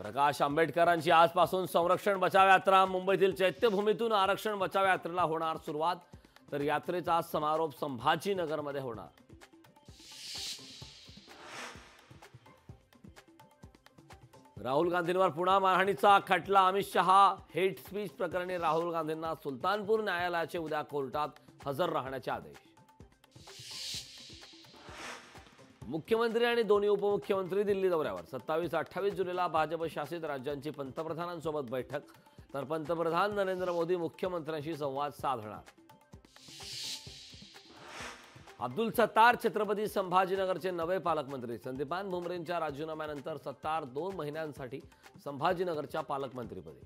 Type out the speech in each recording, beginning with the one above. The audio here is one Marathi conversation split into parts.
प्रकाश आंबेडकरांची आजपासून संरक्षण बचाव यात्रा मुंबईतील चैत्यभूमीतून आरक्षण बचाव यात्रेला होणार सुरुवात। तर यात्रेचा समारोप संभाजीनगरमध्ये होणार। राहुल गांधींवर पुन्हा मारहाणीचा खटला। अमित शहा हेट स्पीच प्रकरणी राहुल गांधींना सुलतानपूर न्यायालयाचे उद्या कोर्टात हजर राहण्याचे आदेश। मुख्यमंत्री आणि दोन्ही उपमुख्यमंत्री दिल्ली दौऱ्यावर। 27-28 जुलैला भाजप शासित राज्यांची पंतप्रधानांसोबत बैठक। तर पंतप्रधान नरेंद्र मोदी मुख्यमंत्र्यांशी संवाद साधणार। अब्दुल सत्तार छत्रपती संभाजीनगरचे नवे पालकमंत्री। संदीपान भुमरेंच्या राजीनाम्यानंतर सत्तार 2 महिन्यांसाठी संभाजीनगरच्या पालकमंत्रीपदी।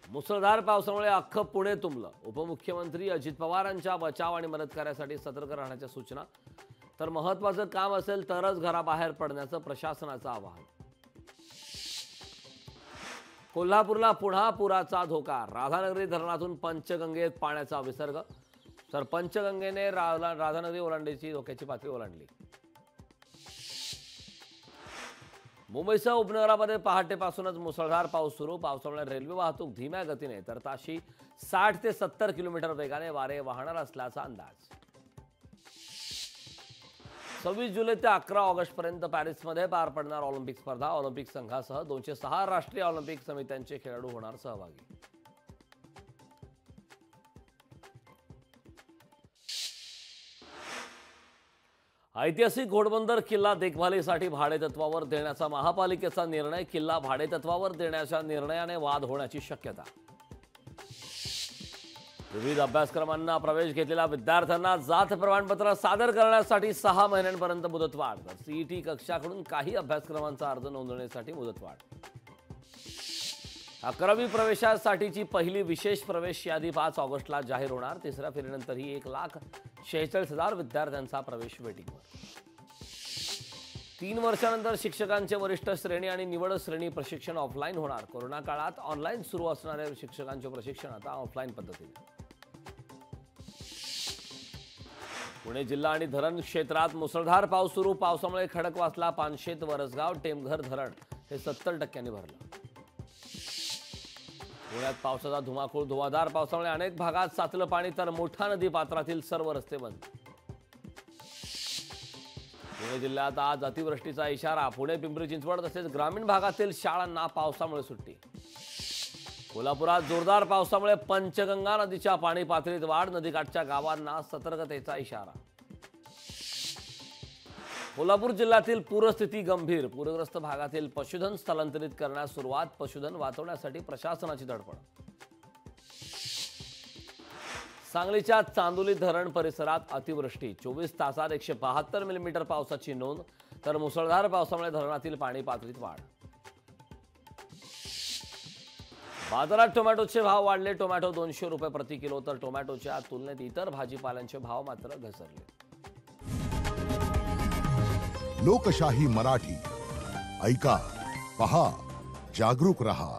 मुसळधार पावसामुळे अख्खं पुणे तुंबलं। उपमुख्यमंत्री अजित पवारांच्या बचाव आणि मदत कार्यासाठी सतर्क राहण्याच्या सूचना। तर महत्त्वाचं काम असेल तरच घराबाहेर पडण्याचं प्रशासनाचं आवाहन। कोल्हापूरला पुन्हा पुराचा धोका। राधानगरी धरणातून पंचगंगेत पाण्याचा विसर्ग। तर पंचगंगेने राधानगरी ओलांडीची धोक्याची पातळी ओलांडली। मुंबईसह उपनगरामध्ये पहाटेपासूनच मुसळधार पाऊस सुरू। पावसामुळे रेल्वे वाहतूक धीम्या गतीने तर ताशी 60 ते 70 किलोमीटर वेगाने वारे वाहणार असल्याचा अंदाज। 26 जुलै ते 11 ऑगस्ट पर्यंत पॅरिसमध्ये पार पडणार ऑलिम्पिक स्पर्धा। ऑलिम्पिक संघासह 206 राष्ट्रीय ऑलिम्पिक समित्यांचे खेळाडू होणार सहभागी। ऐतिहासिक घोडबंदर किल्ला देखभालीसाठी भाडेतत्वावर देण्याचा महापालिकेचा निर्णय। किल्ला भाडेतत्वावर देण्याच्या निर्णयाने वाद होण्याची शक्यता। विविध अभ्यासक्रमांना प्रवेश घेतलेल्या विद्यार्थ्यांना जात प्रमाणपत्र सादर करण्यासाठी 6 महिन्यांपर्यंत मुदतवाढ। तर सीईटी कक्षाकडून काही अभ्यासक्रमांचा अर्ज नोंदवण्यासाठी मुदतवाढ। 11वी प्रवेशासाठीची पहिली विशेष प्रवेश यादी 5 ऑगस्टला जाहीर होणार। तिसऱ्या फेरीनंतरही 1,46,000 विद्यार्थ्यांचा प्रवेश वेटिंगवर। 3 वर्षांनंतर शिक्षकांचे वरिष्ठ श्रेणी आणि निवड श्रेणी प्रशिक्षण ऑफलाईन होणार। कोरोना काळात ऑनलाईन सुरू असणारे शिक्षकांचे प्रशिक्षण आता ऑफलाईन पद्धतीने। पुणे जिल्हा आणि धरण क्षेत्रात मुसळधार पाऊस सुरू। पावसामुळे खडकवासला, पानशेत, वरसगाव, टेमघर धरण हे 70% भरलं। पुण्यात पावसाचा धुमाकूळ। धुवाधार पावसामुळे अनेक भागात साचलं पाणी। तर मोठा नदी पात्रातील सर्व रस्ते बंद। पुणे जिल्ह्यात आज अतिवृष्टीचा इशारा। पुणे, पिंपरी चिंचवड तसेच ग्रामीण भागातील शाळांना पावसामुळे सुट्टी। कोल्हापुरात जोरदार पावसामुळे पंचगंगा नदीच्या पाणी पातळीत वाढ। नदीकाठच्या गावांना सतर्कतेचा इशारा। कोल्हापूर जिल्ह्यातील पूरस्थिती गंभीर। पूरग्रस्त भागातील पशुधन स्थलांतरित करण्यास सुरुवात। पशुधन वाचवण्यासाठी प्रशासनाची धडपड। सांगलीच्या चांदोली धरण परिसरात अतिवृष्टी। 24 तासात 172 मिलीमीटर पावसाची नोंद। तर मुसळधार पावसामुळे धरणातील पाणी पातळीत वाढ। बाजारात टोमॅटोचे भाव वाढले। टोमॅटो 200 रुपये प्रति किलो। तर टोमॅटोच्या तुलनेत इतर भाजीपाल्यांचे भाव मात्र घसरले। लोकशाही मराठी ऐका, पहा, जागरूक रहा।